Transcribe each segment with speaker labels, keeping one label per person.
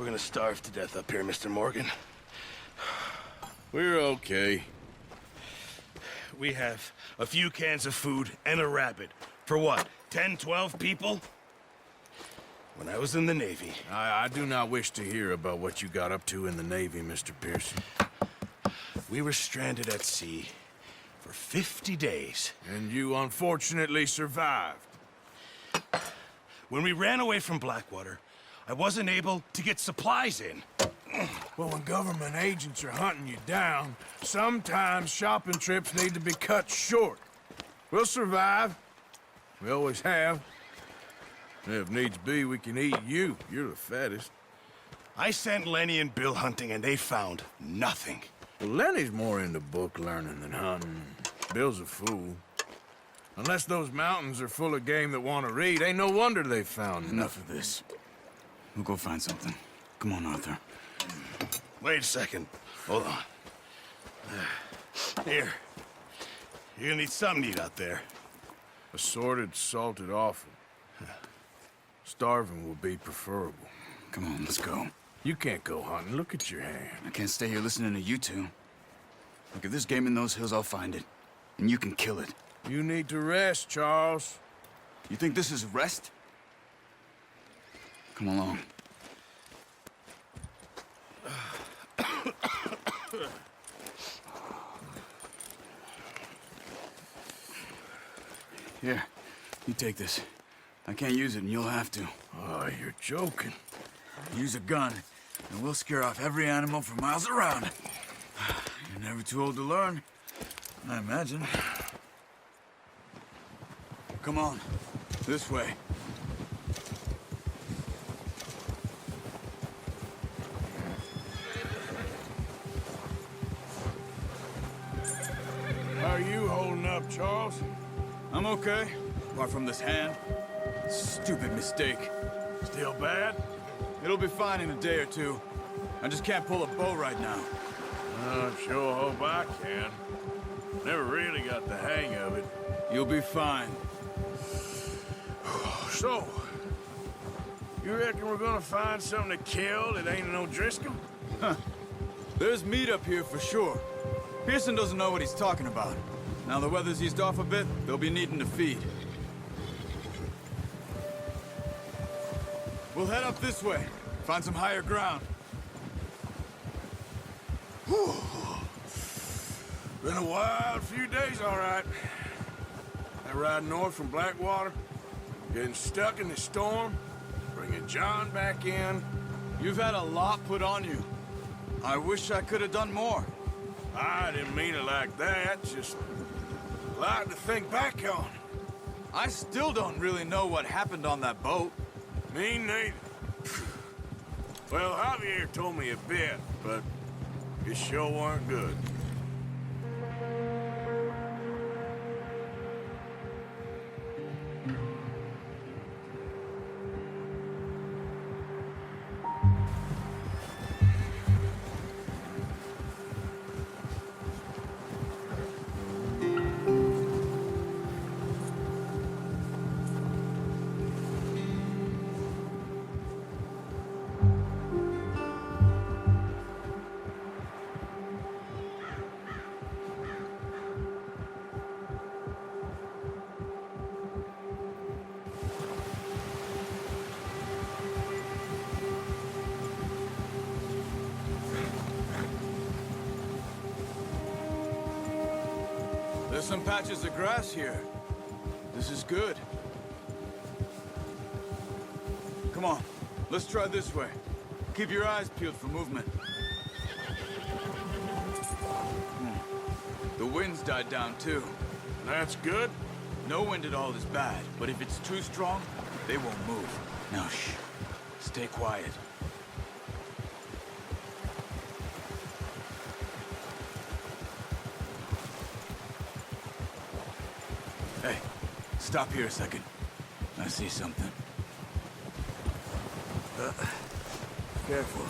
Speaker 1: we're gonna starve to death up here, Mr. Morgan.
Speaker 2: We're okay.
Speaker 1: We have a few cans of food and a rabbit. For what, 10, 12 people? When I was in the Navy...
Speaker 2: I do not wish to hear about what you got up to in the Navy, Mr. Pearson.
Speaker 1: We were stranded at sea for 50 days.
Speaker 2: And you unfortunately survived.
Speaker 1: When we ran away from Blackwater, I wasn't able to get supplies in.
Speaker 2: Well, when government agents are hunting you down, sometimes shopping trips need to be cut short. We'll survive. We always have. If needs be, we can eat you. You're the fattest.
Speaker 1: I sent Lenny and Bill hunting, and they found nothing.
Speaker 2: Well, Lenny's more into book learning than hunting. Bill's a fool. Unless those mountains are full of game that want to read, ain't no wonder they found
Speaker 3: Enough of this. We'll go find something. Come on, Arthur.
Speaker 1: Wait a second. Hold on. Here. You're gonna need something to eat out there.
Speaker 2: Assorted, salted offal. Starving will be preferable.
Speaker 3: Come on, let's go.
Speaker 2: You can't go hunting. Look at your hand.
Speaker 3: I can't stay here listening to you two. Look, if there's game in those hills, I'll find it. And you can kill it.
Speaker 2: You need to rest, Charles.
Speaker 3: You think this is rest? Come along. Here, you take this. I can't use it, and you'll have to.
Speaker 2: Oh, you're joking.
Speaker 3: Use a gun, and we'll scare off every animal for miles around. You're never too old to learn, I imagine. Come on, this way.
Speaker 2: How are you holding up, Charles?
Speaker 3: I'm okay, apart from this hand. Stupid mistake.
Speaker 2: Still bad?
Speaker 3: It'll be fine in a day or two. I just can't pull a bow right now.
Speaker 2: I sure hope I can. Never really got the hang of it.
Speaker 3: You'll be fine.
Speaker 2: So, you reckon we're gonna find something to kill that ain't no Driscoll?
Speaker 3: Huh. There's meat up here for sure. Pearson doesn't know what he's talking about. Now the weather's eased off a bit, they'll be needing to feed. We'll head up this way. Find some higher ground.
Speaker 2: Whew. Been a wild few days, all right. That ride north from Blackwater, getting stuck in the storm, bringing John back in.
Speaker 3: You've had a lot put on you. I wish I could have done more.
Speaker 2: I didn't mean it like that, just a lot to think back on.
Speaker 3: I still don't really know what happened on that boat.
Speaker 2: Me neither. Well, Javier told me a bit, but it sure weren't good.
Speaker 3: There's some patches of grass here. This is good. Come on, let's try this way. Keep your eyes peeled for movement. The wind's died down too.
Speaker 2: That's good.
Speaker 3: No wind at all is bad, but if it's too strong, they won't move. Now shh, stay quiet. Hey, stop here a second. I see something. Careful.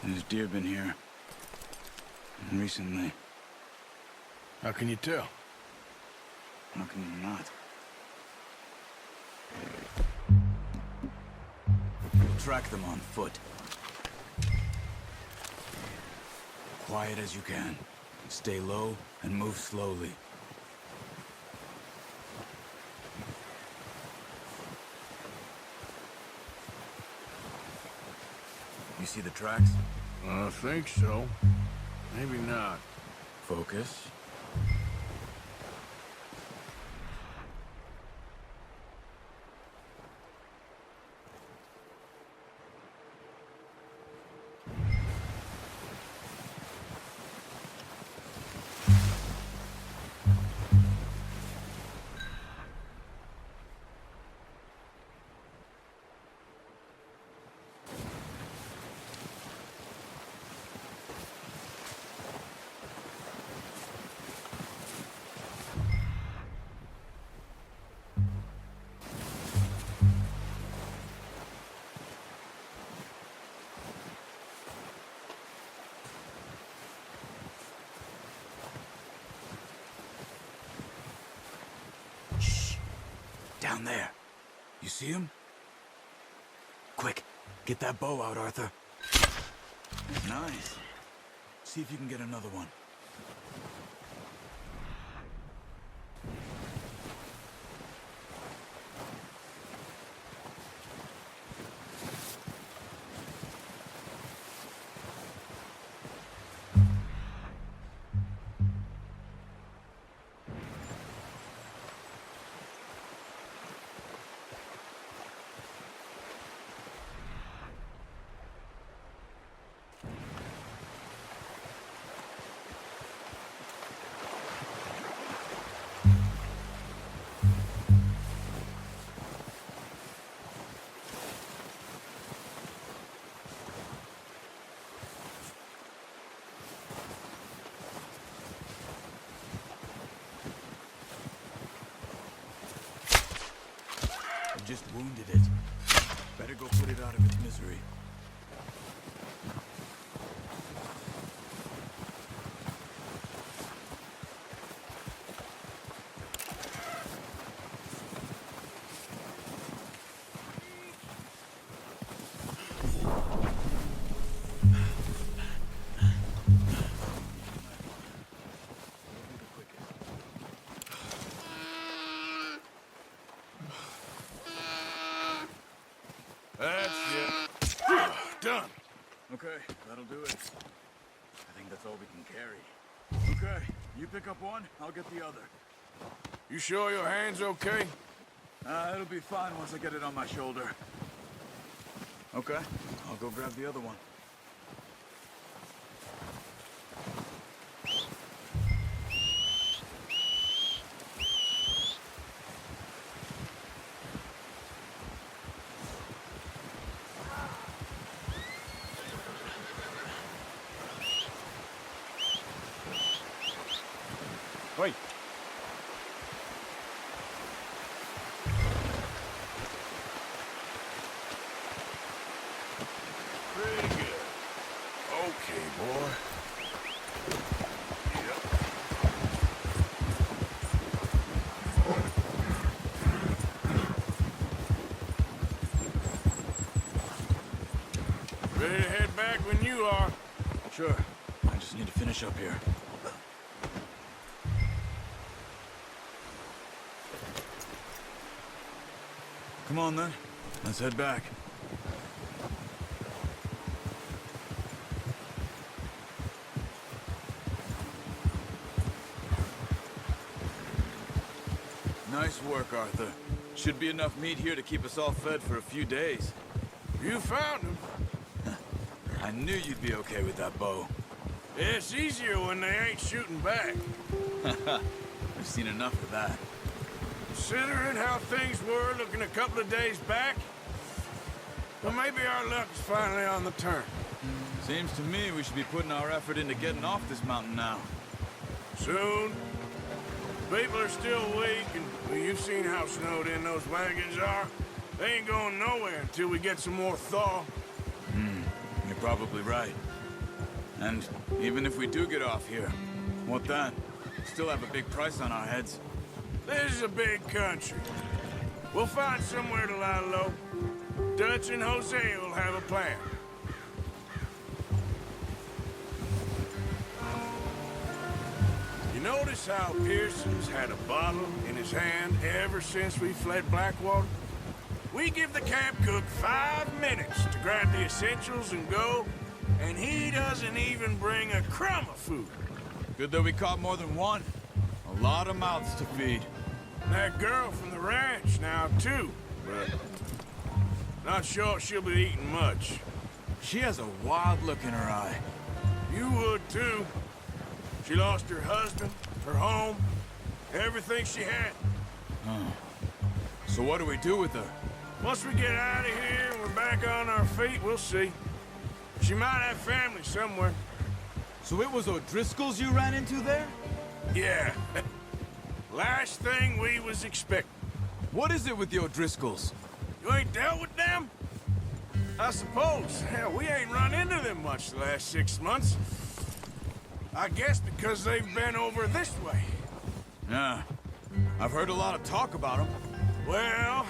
Speaker 3: There's deer been here. Recently.
Speaker 2: How can you tell?
Speaker 3: How can you not? We'll track them on foot. Quiet as you can. Stay low and move slowly. You see the tracks?
Speaker 2: I think so. Maybe not.
Speaker 3: Focus. Down there. You see him? Quick, get that bow out, Arthur. Nice. See if you can get another one. Just wounded it. Better go put it out of its misery.
Speaker 2: That's it. Done.
Speaker 3: Okay, that'll do it. I think that's all we can carry. Okay, you pick up one, I'll get the other.
Speaker 2: You sure your hand's okay?
Speaker 3: It'll be fine once I get it on my shoulder. Okay, I'll go grab the other one.
Speaker 2: Wait. Pretty good. Okay, boy. Yep. Ready to head back when you are.
Speaker 3: Sure, I just need to finish up here. Come on, then. Let's head back. Nice work, Arthur. Should be enough meat here to keep us all fed for a few days.
Speaker 2: You found him.
Speaker 3: I knew you'd be okay with that bow.
Speaker 2: It's easier when they ain't shooting back.
Speaker 3: I've seen enough of that.
Speaker 2: Considering how things were looking a couple of days back, well, maybe our luck's finally on the turn.
Speaker 3: Seems to me we should be putting our effort into getting off this mountain now.
Speaker 2: Soon. People are still weak, and well, you've seen how snowed in those wagons are. They ain't going nowhere until we get some more thaw.
Speaker 3: You're probably right. And even if we do get off here, what then? Still have a big price on our heads.
Speaker 2: This is a big country. We'll find somewhere to lie low. Dutch and Jose will have a plan. You notice how Pearson's had a bottle in his hand ever since we fled Blackwater? We give the camp cook 5 minutes to grab the essentials and go, and he doesn't even bring a crumb of food.
Speaker 3: Good that we caught more than one. A lot of mouths to feed.
Speaker 2: That girl from the ranch now, too, but not sure she'll be eating much.
Speaker 3: She has a wild look in her eye.
Speaker 2: You would, too. She lost her husband, her home, everything she had.
Speaker 3: So what do we do with her?
Speaker 2: Once we get out of here and we're back on our feet, we'll see. She might have family somewhere.
Speaker 3: So it was O'Driscoll's you ran into there?
Speaker 2: Yeah. Last thing we was expecting.
Speaker 3: What is it with the O'Driscolls?
Speaker 2: You ain't dealt with them? I suppose. Hell, we ain't run into them much the last 6 months. I guess because they've been over this way.
Speaker 3: Yeah. I've heard a lot of talk about them.
Speaker 2: Well,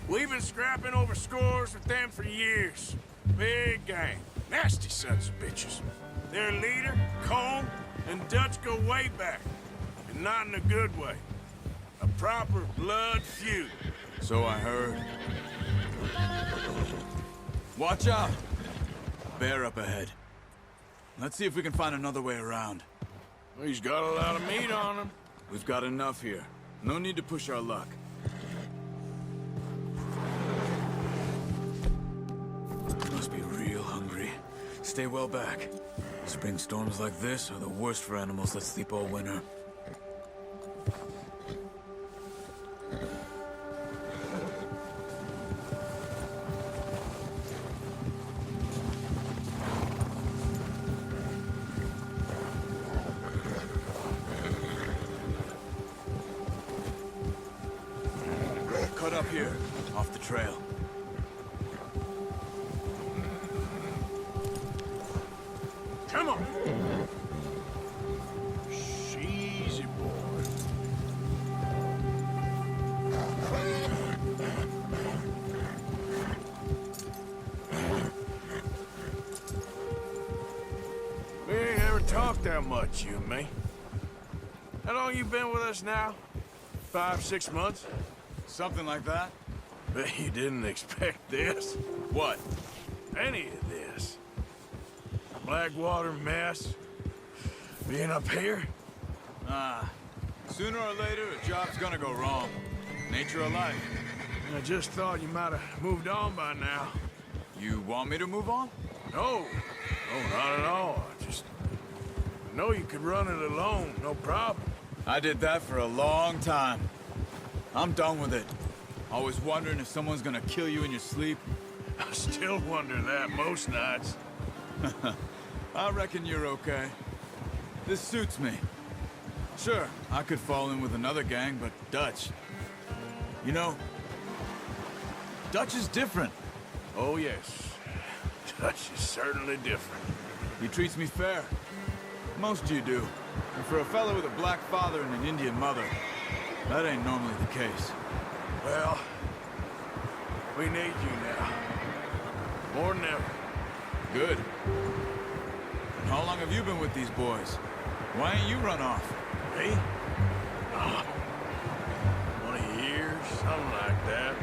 Speaker 2: we've been scrapping over scores with them for years. Big gang. Nasty sons of bitches. Their leader, Cone, and Dutch go way back. And not in a good way. A proper blood feud.
Speaker 3: So I heard. Watch out! Bear up ahead. Let's see if we can find another way around.
Speaker 2: He's got a lot of meat on him.
Speaker 3: We've got enough here. No need to push our luck. Must be real hungry. Stay well back. Spring storms like this are the worst for animals that sleep all winter. Cut up here, off the trail.
Speaker 2: Come on. Easy, boy. We ain't ever talked that much, you and me. How long you been with us now? 5, 6 months?
Speaker 3: Something like that?
Speaker 2: Bet you didn't expect this.
Speaker 3: What?
Speaker 2: Any of this. Blackwater mess. Being up here?
Speaker 3: Sooner or later, a job's gonna go wrong. Nature of life.
Speaker 2: I just thought you might have moved on by now.
Speaker 3: You want me to move on?
Speaker 2: No. No, not at all. I just know you could run it alone, no problem.
Speaker 3: I did that for a long time. I'm done with it. Always wondering if someone's gonna kill you in your sleep.
Speaker 2: I still wonder that most nights.
Speaker 3: I reckon you're okay. This suits me. Sure, I could fall in with another gang, but Dutch... You know, Dutch is different.
Speaker 2: Oh, yes. Dutch is certainly different.
Speaker 3: He treats me fair. Most of you do. And for a fellow with a black father and an Indian mother, that ain't normally the case.
Speaker 2: Well, we need you now. More than ever.
Speaker 3: Good. And how long have you been with these boys? Why ain't you run off?
Speaker 2: Me? Oh, 20 years, something like that.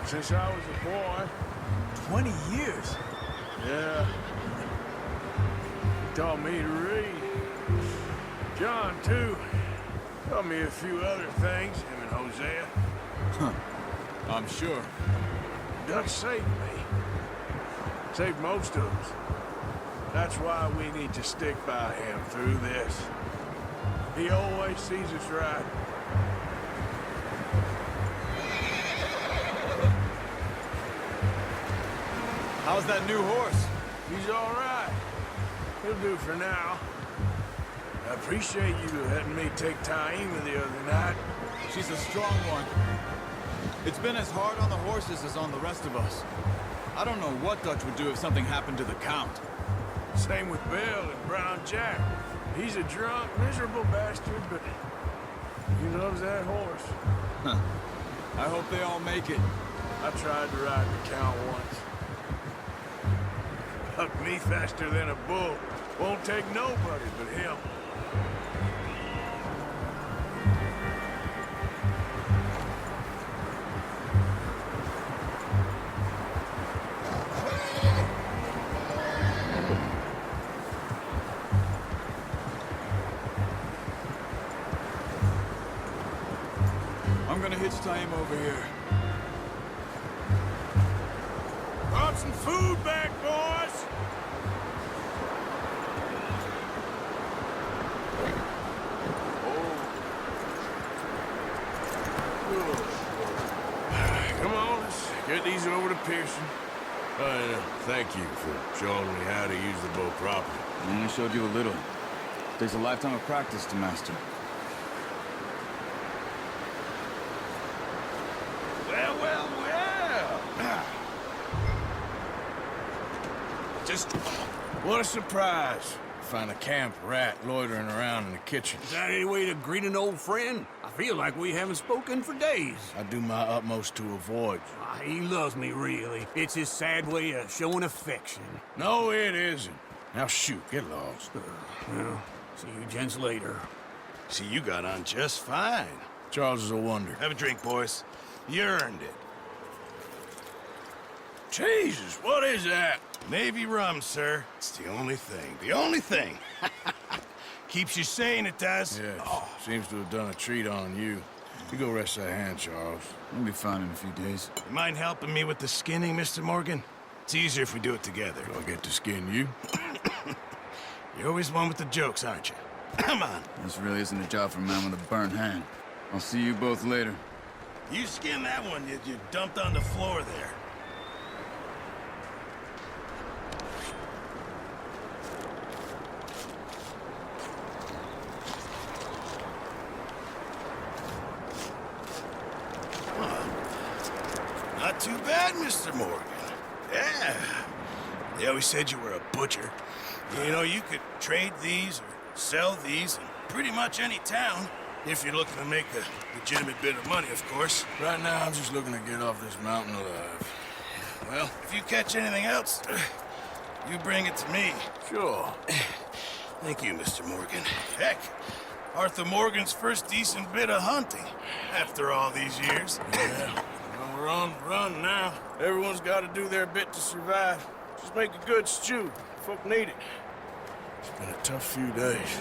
Speaker 2: Since I was a boy.
Speaker 3: 20 years?
Speaker 2: Yeah. He taught me to read. John, too. Taught me a few other things, him and Hosea.
Speaker 3: Huh. I'm sure.
Speaker 2: Dutch saved me. Saved most of us. That's why we need to stick by him through this. He always sees us right.
Speaker 3: How's that new horse?
Speaker 2: He's all right. He'll do for now. I appreciate you letting me take Taima the other night.
Speaker 3: She's a strong one. It's been as hard on the horses as on the rest of us. I don't know what Dutch would do if something happened to the Count.
Speaker 2: Same with Bill and Brown Jack. He's a drunk, miserable bastard, but He loves that horse.
Speaker 3: I hope they all make it.
Speaker 2: I tried to ride the count once. Hucked me faster than a bull. Won't take nobody but him.
Speaker 3: I'm gonna hitch tie him over here.
Speaker 2: Brought some food back, boys! Come on, let's get these over to Pearson. Thank you for showing me how to use the bow properly.
Speaker 3: I only showed you a little. Takes a lifetime of practice to master.
Speaker 2: Well, well, well. Just what a surprise. Find a camp rat loitering around in the kitchen.
Speaker 4: Is that any way to greet an old friend? I feel like we haven't spoken for days.
Speaker 2: I do my utmost to avoid you.
Speaker 4: He loves me, really. It's his sad way of showing affection.
Speaker 2: No, it isn't. Now shoot, get lost.
Speaker 4: Well, see you gents later.
Speaker 1: See, you got on just fine.
Speaker 2: Charles is a wonder.
Speaker 1: Have a drink, boys. You earned it.
Speaker 2: Jesus, what is that?
Speaker 1: Navy rum, sir. It's the only thing. The only thing. Keeps you sane, it does.
Speaker 2: Yes, seems to have done a treat on you. You go rest that hand, Charles.
Speaker 3: We'll be fine in a few days.
Speaker 1: You mind helping me with the skinning, Mr. Morgan? It's easier if we do it together.
Speaker 2: Do I get to skin you?
Speaker 1: You're always one with the jokes, aren't you? Come on.
Speaker 3: This really isn't a job for a man with a burnt hand. I'll see you both later.
Speaker 1: You skin that one you dumped on the floor there. Not too bad, Mr. Morgan. Yeah. They always said you were a butcher. You know, you could trade these or sell these in pretty much any town. If you're looking to make a legitimate bit of money, of course.
Speaker 2: Right now, I'm just looking to get off this mountain alive.
Speaker 1: Well, if you catch anything else, you bring it to me.
Speaker 2: Sure.
Speaker 1: Thank you, Mr. Morgan. Heck, Arthur Morgan's first decent bit of hunting after all these years.
Speaker 2: Yeah. Well, we're on the run now. Everyone's got to do their bit to survive. Just make a good stew. Folk need it. It's been a tough few days.